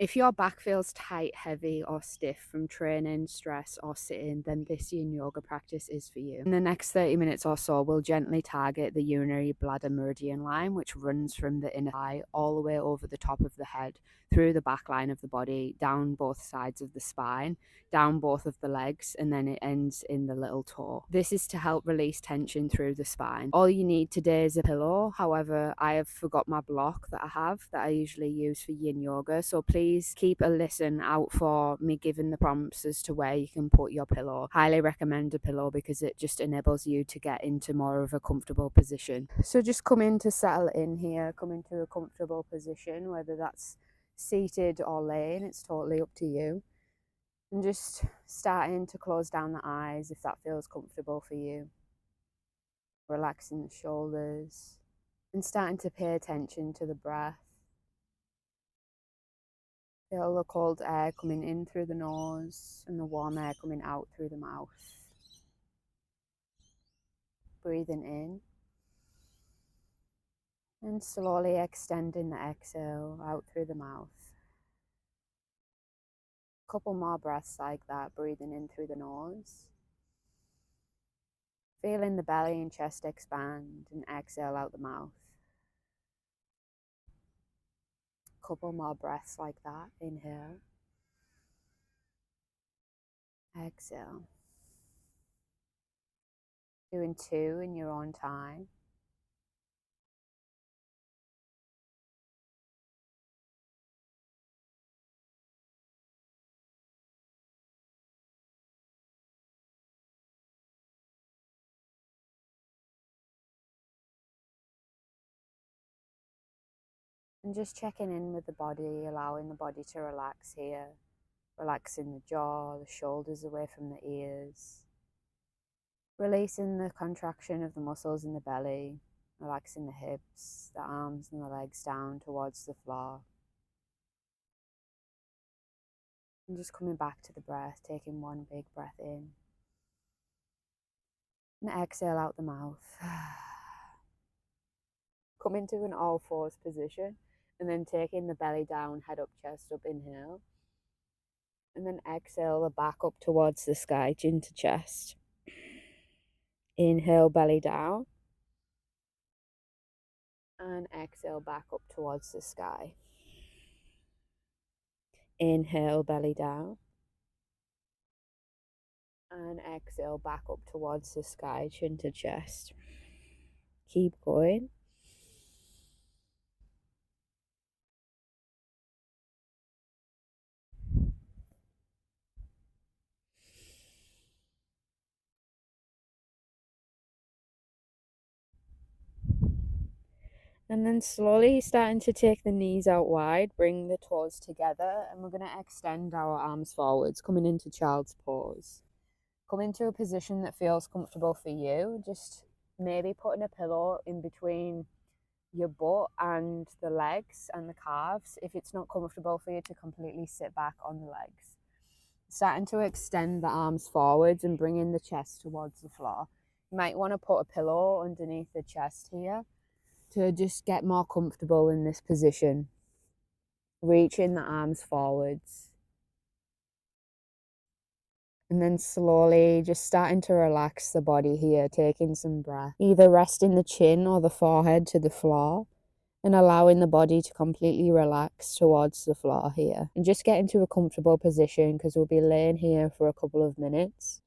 If your back feels tight, heavy, or stiff from training, stress, or sitting, then this Yin Yoga practice is for you. In the next 30 minutes or so, we'll gently target the urinary bladder meridian line, which runs from the inner thigh all the way over the top of the head, through the back line of the body, down both sides of the spine, down both of the legs, and then it ends in the little toe. This is to help release tension through the spine. All you need today is a pillow. However, I have forgot my block that I usually use for Yin Yoga, so please keep a listen out for me giving the prompts as to where you can put your pillow. Highly recommend a pillow because it just enables you to get into more of a comfortable position. So just come in to settle in here, come into a comfortable position, whether that's seated or laying, it's totally up to you. And just starting to close down the eyes if that feels comfortable for you. Relaxing the shoulders and starting to pay attention to the breath. Feel the cold air coming in through the nose and the warm air coming out through the mouth. Breathing in and slowly extending the exhale out through the mouth. A couple more breaths like that, breathing in through the nose. Feeling the belly and chest expand and exhale out the mouth. A couple more breaths like that. Inhale. Exhale. Doing 2 in your own time. And just checking in with the body, allowing the body to relax here. Relaxing the jaw, the shoulders away from the ears. Releasing the contraction of the muscles in the belly. Relaxing the hips, the arms and the legs down towards the floor. And just coming back to the breath, taking one big breath in. And exhale out the mouth. Come into an all fours position. And then taking the belly down, head up, chest up, inhale. And then exhale the back up towards the sky, chin to chest. Inhale, belly down. And exhale back up towards the sky. Inhale, belly down. And exhale back up towards the sky, chin to chest. Keep going. And then slowly starting to take the knees out wide, bring the toes together, and we're going to extend our arms forwards, coming into child's pose. Come into a position that feels comfortable for you. Just maybe putting a pillow in between your butt and the legs and the calves if it's not comfortable for you to completely sit back on the legs. Starting to extend the arms forwards and bringing the chest towards the floor. You might want to put a pillow underneath the chest here to just get more comfortable in this position. Reaching the arms forwards. And then slowly just starting to relax the body here, taking some breath. Either resting the chin or the forehead to the floor and allowing the body to completely relax towards the floor here. And just get into a comfortable position because we'll be laying here for a couple of minutes.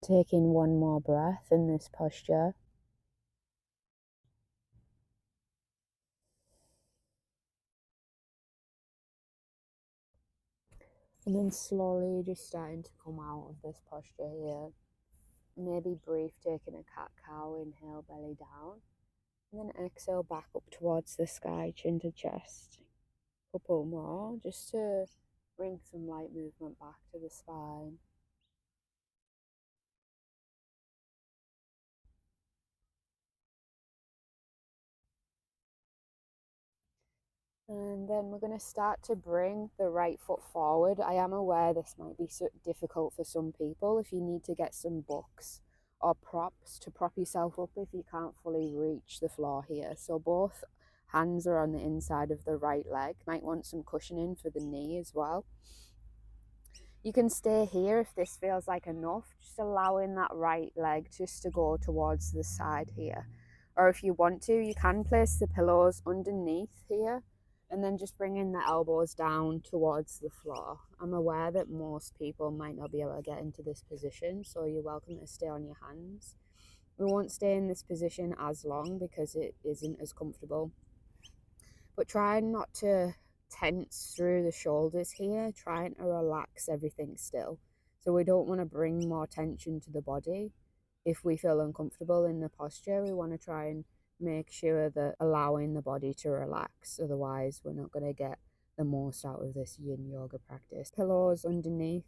Taking one more breath in this posture. And then slowly just starting to come out of this posture here. Maybe brief, taking a cat-cow, inhale, belly down. And then exhale back up towards the sky, chin to chest. Couple more, just to bring some light movement back to the spine. And then we're going to start to bring the right foot forward. I am aware this might be so difficult for some people. If you need to get some books or props to prop yourself up if you can't fully reach the floor here. So both hands are on the inside of the right leg. Might want some cushioning for the knee as well. You can stay here if this feels like enough, just allowing that right leg just to go towards the side here. Or if you want to, you can place the pillows underneath here and then just bringing the elbows down towards the floor. I'm aware that most people might not be able to get into this position, so you're welcome to stay on your hands. We won't stay in this position as long because it isn't as comfortable. But try not to tense through the shoulders here, trying to relax everything still. So we don't want to bring more tension to the body. If we feel uncomfortable in the posture, we want to try and make sure that allowing the body to relax. Otherwise, we're not going to get the most out of this Yin Yoga practice. Pillows underneath,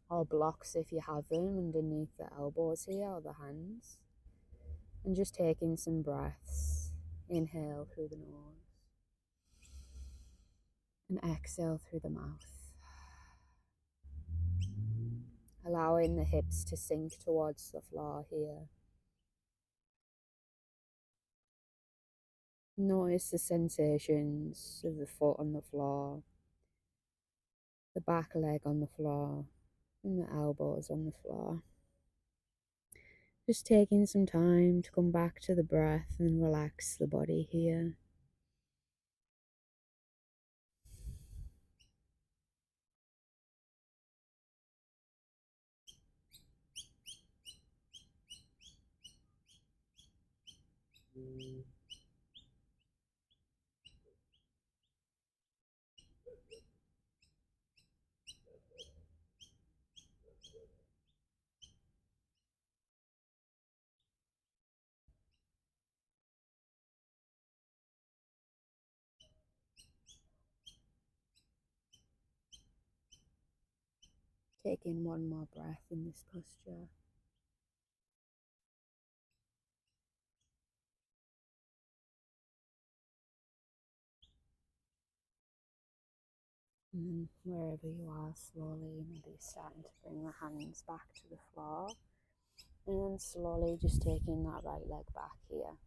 or blocks if you have them, underneath the elbows here or the hands. And just taking some breaths. Inhale through the nose. And exhale through the mouth. Allowing the hips to sink towards the floor here. Notice the sensations of the foot on the floor, the back leg on the floor, and the elbows on the floor. Just taking some time to come back to the breath and relax the body here. Taking one more breath in this posture. And then wherever you are, slowly maybe starting to bring the hands back to the floor. And then slowly just taking that right leg back here.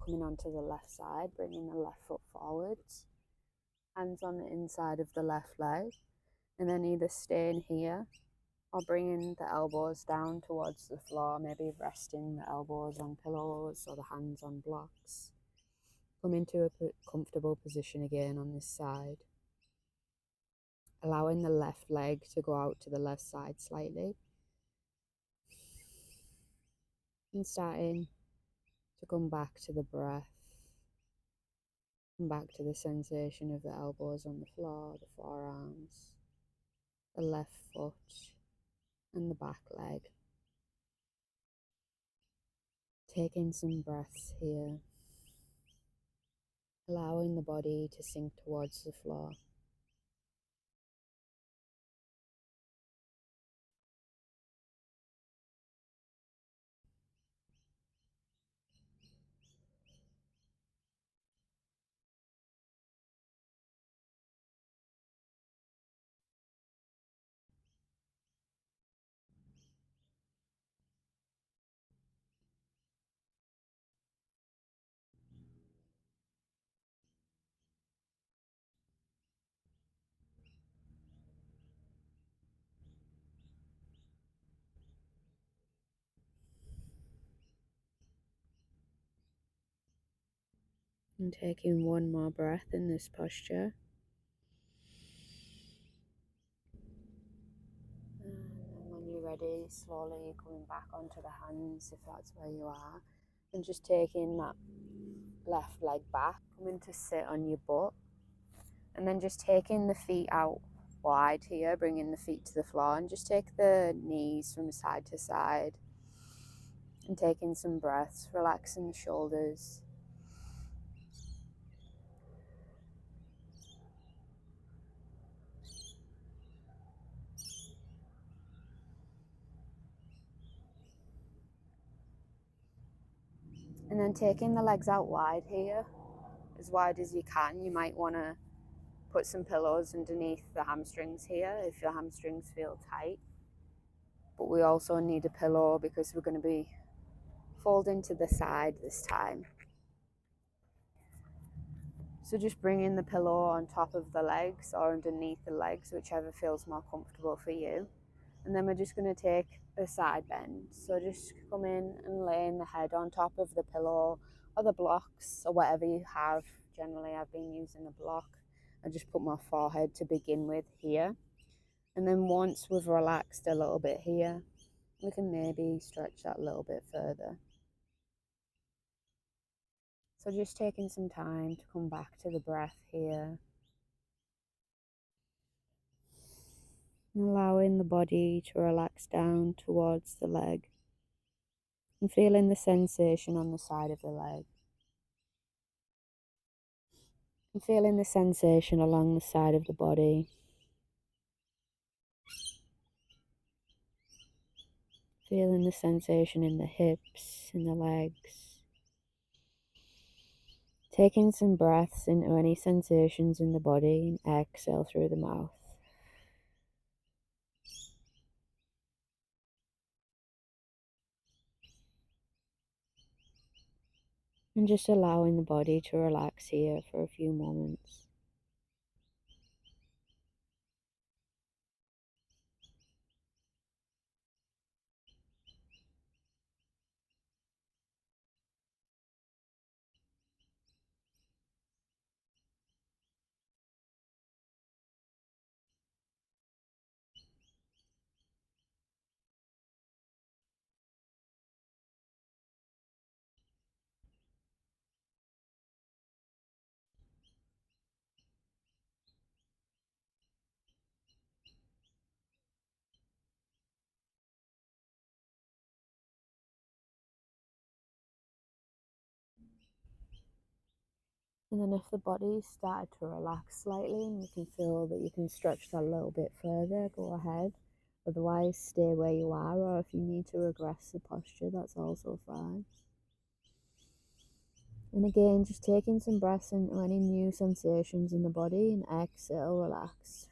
Coming onto the left side, bringing the left foot forwards. Hands on the inside of the left leg. And then either staying here or bringing the elbows down towards the floor, maybe resting the elbows on pillows or the hands on blocks. Come into a comfortable position again on this side. Allowing the left leg to go out to the left side slightly. And starting to come back to the breath. Come back to the sensation of the elbows on the floor, the forearms, the left foot, and the back leg. Taking some breaths here. Allowing the body to sink towards the floor. And taking one more breath in this posture. And when you're ready, slowly coming back onto the hands if that's where you are. And just taking that left leg back, coming to sit on your butt. And then just taking the feet out wide here, bringing the feet to the floor, and just take the knees from side to side and taking some breaths, relaxing the shoulders. And then taking the legs out wide here, as wide as you can. You might want to put some pillows underneath the hamstrings here if your hamstrings feel tight. But we also need a pillow because we're going to be folding to the side this time. So just bringing the pillow on top of the legs or underneath the legs, whichever feels more comfortable for you. And then we're just going to take a side bend. So just come in and laying the head on top of the pillow or the blocks or whatever you have. Generally, I've been using a block. I just put my forehead to begin with here. And then once we've relaxed a little bit here, we can maybe stretch that a little bit further. So just taking some time to come back to the breath here. Allowing the body to relax down towards the leg and feeling the sensation on the side of the leg. And feeling the sensation along the side of the body. Feeling the sensation in the hips, in the legs. Taking some breaths into any sensations in the body and exhale through the mouth. And just allowing the body to relax here for a few moments. And then if the body's started to relax slightly and you can feel that you can stretch that a little bit further, go ahead. Otherwise, stay where you are, or if you need to regress the posture, that's also fine. And again, just taking some breaths into any new sensations in the body and exhale, relax.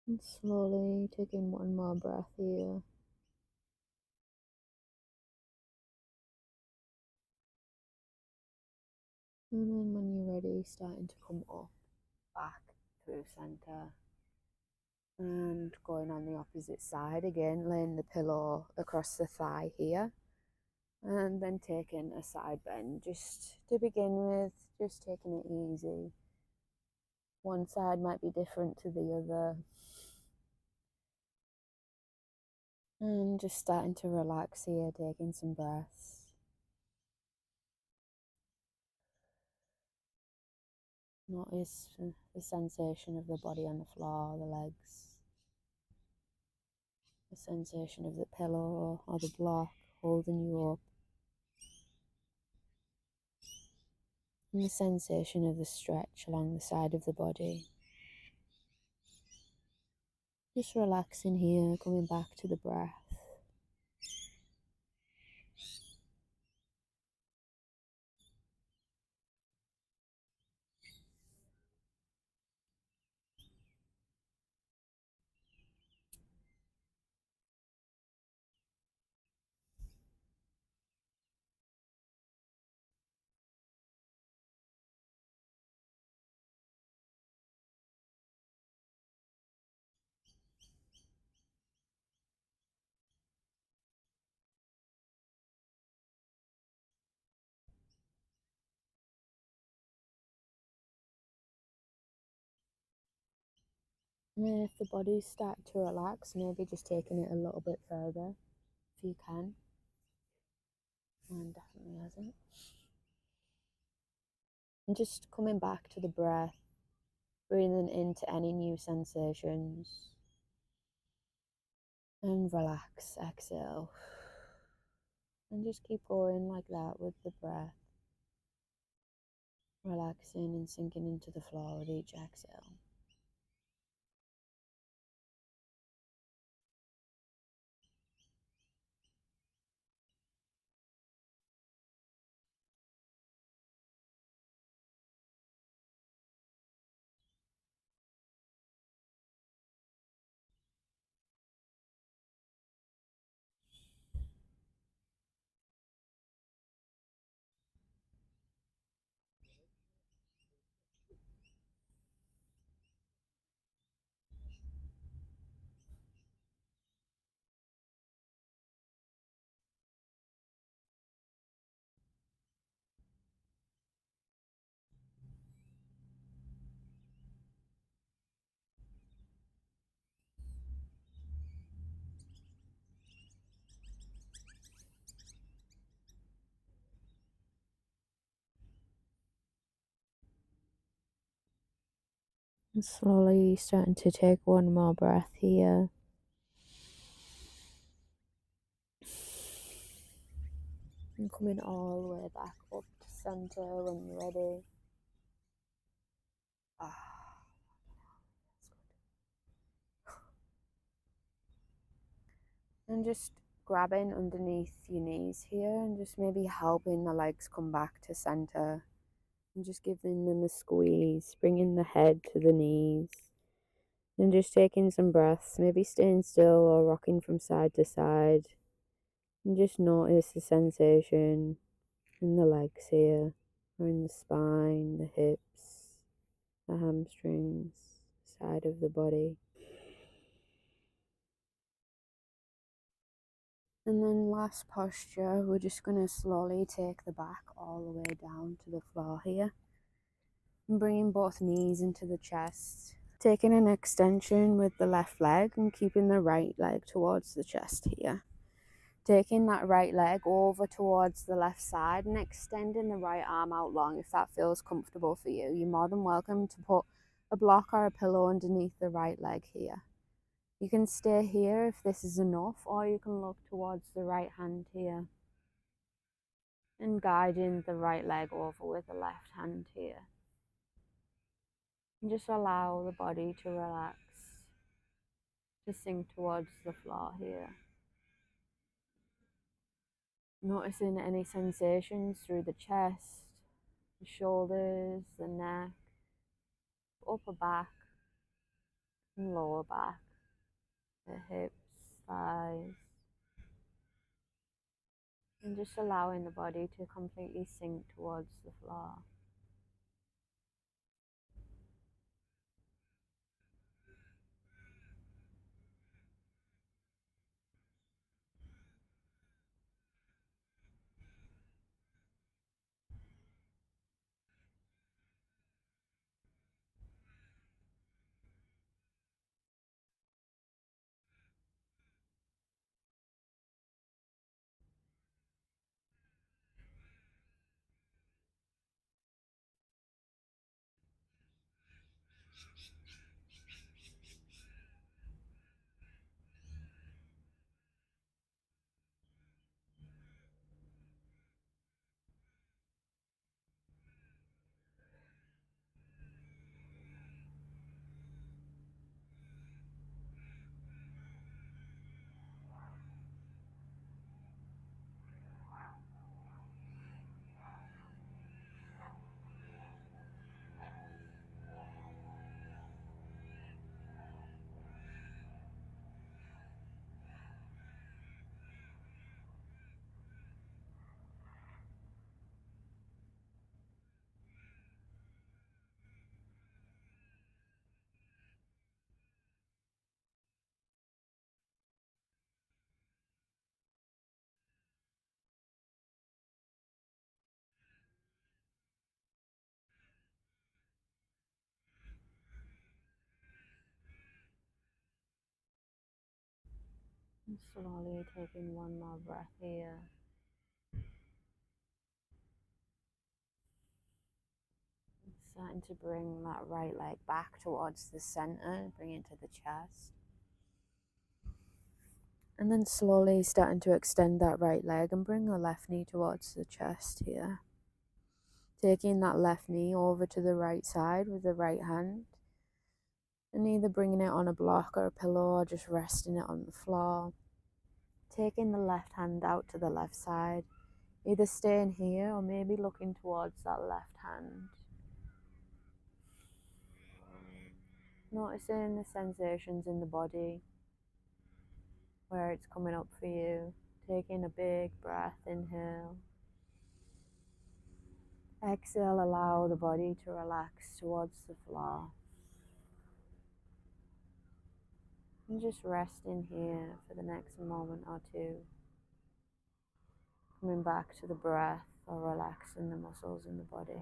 And slowly taking one more breath here. And then when you're ready, starting to come up, back through center. And going on the opposite side again, laying the pillow across the thigh here. And then taking a side bend just to begin with, just taking it easy. One side might be different to the other. And just starting to relax here, taking some breaths. Notice the sensation of the body on the floor, the legs. The sensation of the pillow or the block holding you up. And the sensation of the stretch along the side of the body. Just relaxing here, coming back to the breath. And if the body's starting to relax, maybe just taking it a little bit further if you can. Mine definitely hasn't. And just coming back to the breath, breathing into any new sensations. And relax, exhale. And just keep going like that with the breath. Relaxing and sinking into the floor with each exhale. And slowly starting to take one more breath here. And coming all the way back up to center when you're ready. Ah, and just grabbing underneath your knees here and just maybe helping the legs come back to center. And just giving them a squeeze, bringing the head to the knees. And just taking some breaths, maybe staying still or rocking from side to side. And just notice the sensation in the legs here, or in the spine, the hips, the hamstrings, side of the body. And then last posture, we're just going to slowly take the back all the way down to the floor here. And bringing both knees into the chest. Taking an extension with the left leg and keeping the right leg towards the chest here. Taking that right leg over towards the left side and extending the right arm out long if that feels comfortable for you. You're more than welcome to put a block or a pillow underneath the right leg here. You can stay here if this is enough, or you can look towards the right hand here and guiding the right leg over with the left hand here. And just allow the body to relax, to sink towards the floor here. Noticing any sensations through the chest, the shoulders, the neck, upper back and lower back, the hips, thighs, and just allowing the body to completely sink towards the floor. And slowly taking one more breath here. Starting to bring that right leg back towards the center, bring it to the chest. And then slowly starting to extend that right leg and bring the left knee towards the chest here. Taking that left knee over to the right side with the right hand. And either bringing it on a block or a pillow or just resting it on the floor. Taking the left hand out to the left side. Either staying here or maybe looking towards that left hand. Noticing the sensations in the body, where it's coming up for you. Taking a big breath, inhale. Exhale, allow the body to relax towards the floor. And just resting here for the next moment or two. Coming back to the breath or relaxing the muscles in the body.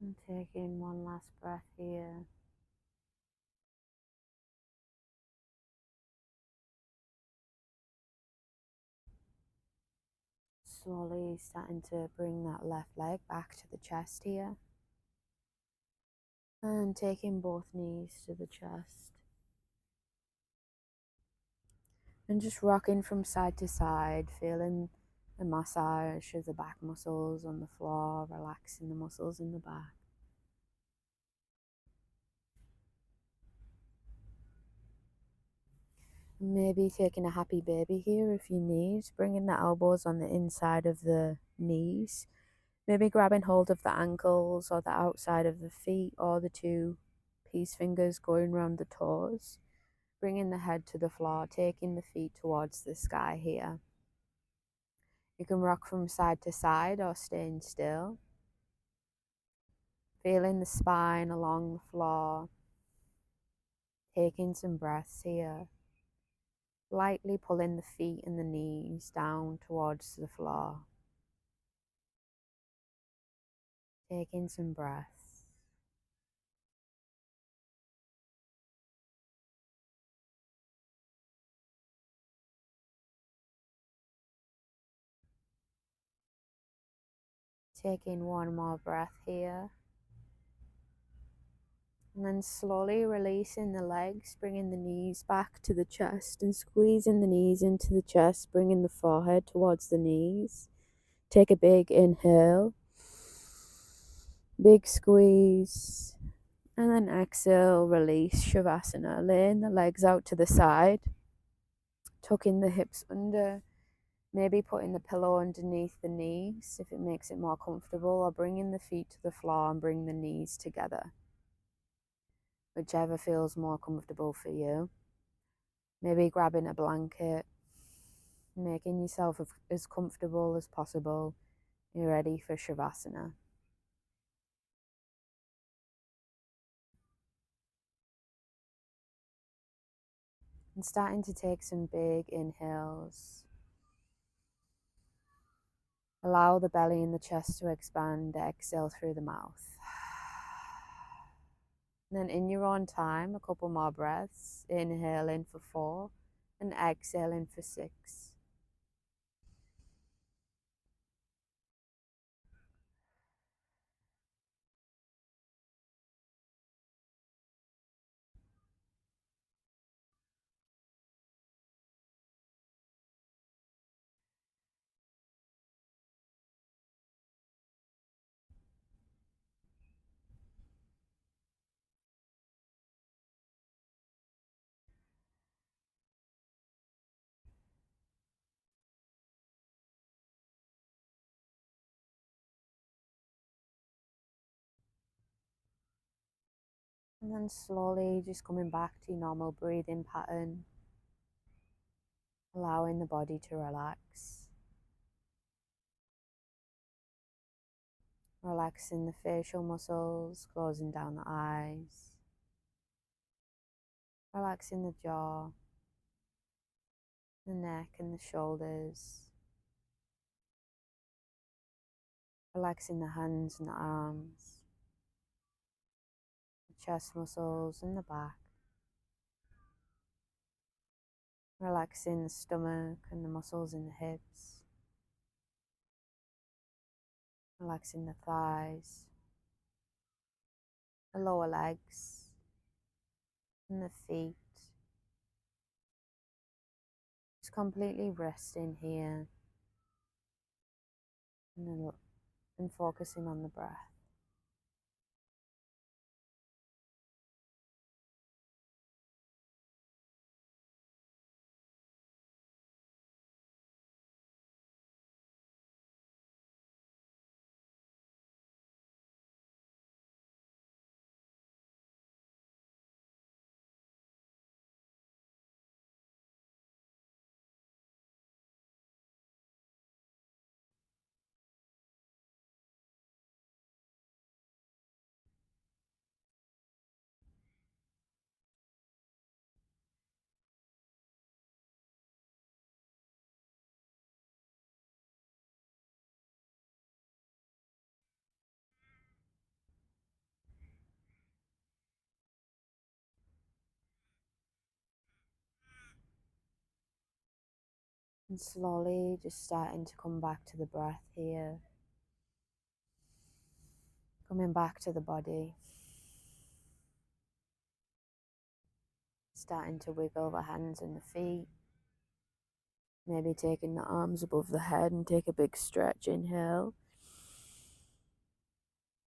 And taking one last breath here. Slowly starting to bring that left leg back to the chest here. And taking both knees to the chest. And just rocking from side to side, feeling the massage of the back muscles on the floor, relaxing the muscles in the back. Maybe taking a happy baby here if you need, bringing the elbows on the inside of the knees. Maybe grabbing hold of the ankles or the outside of the feet or the two peace fingers going around the toes. Bringing the head to the floor, taking the feet towards the sky here. You can rock from side to side or staying still. Feeling the spine along the floor. Taking some breaths here. Lightly pulling the feet and the knees down towards the floor. Taking some breaths. Taking one more breath here. And then slowly releasing the legs, bringing the knees back to the chest and squeezing the knees into the chest, bringing the forehead towards the knees. Take a big inhale, big squeeze, and then exhale, release Shavasana, laying the legs out to the side, tucking the hips under, maybe putting the pillow underneath the knees if it makes it more comfortable, or bringing the feet to the floor and bring the knees together. Whichever feels more comfortable for you. Maybe grabbing a blanket, making yourself as comfortable as possible. You're ready for Shavasana. And starting to take some big inhales. Allow the belly and the chest to expand. Exhale through the mouth. And then in your own time, a couple more breaths. Inhale in for 4 and exhale in for 6. And then slowly just coming back to your normal breathing pattern, allowing the body to relax. Relaxing the facial muscles, closing down the eyes. Relaxing the jaw, the neck and the shoulders. Relaxing the hands and the arms, the chest muscles and the back. Relaxing the stomach and the muscles in the hips. Relaxing the thighs, the lower legs and the feet. Just completely resting here and focusing on the breath. And slowly just starting to come back to the breath here. Coming back to the body. Starting to wiggle the hands and the feet. Maybe taking the arms above the head and take a big stretch. Inhale.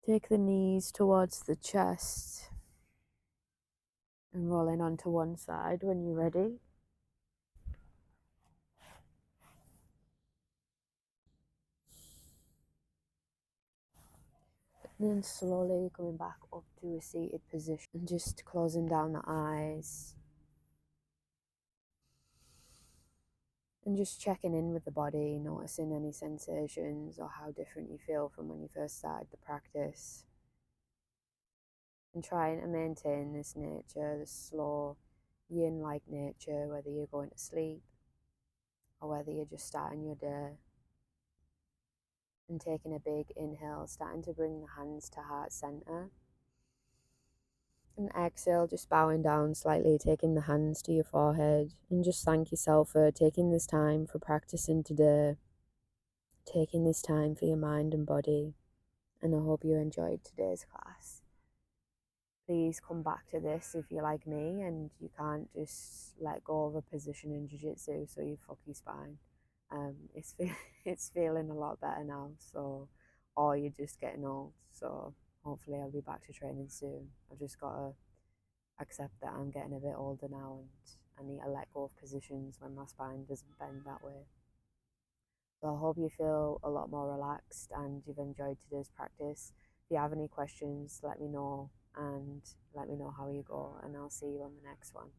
Take the knees towards the chest and rolling onto one side when you're ready. And then slowly coming back up to a seated position and just closing down the eyes. And just checking in with the body, noticing any sensations or how different you feel from when you first started the practice. And trying to maintain this nature, this slow yin-like nature, whether you're going to sleep or whether you're just starting your day. And taking a big inhale, starting to bring the hands to heart center. And exhale, just bowing down slightly, taking the hands to your forehead. And just thank yourself for taking this time for practicing today. Taking this time for your mind and body. And I hope you enjoyed today's class. Please come back to this if you're like me and you can't just let go of a position in jiu-jitsu so you fuck your spine. It's feeling a lot better now, so, or you're just getting old, so hopefully I'll be back to training soon. I've just got to accept that I'm getting a bit older now and I need to let go of positions when my spine doesn't bend that way. So I hope you feel a lot more relaxed and you've enjoyed today's practice. If you have any questions, let me know and let me know how you go, and I'll see you on the next one.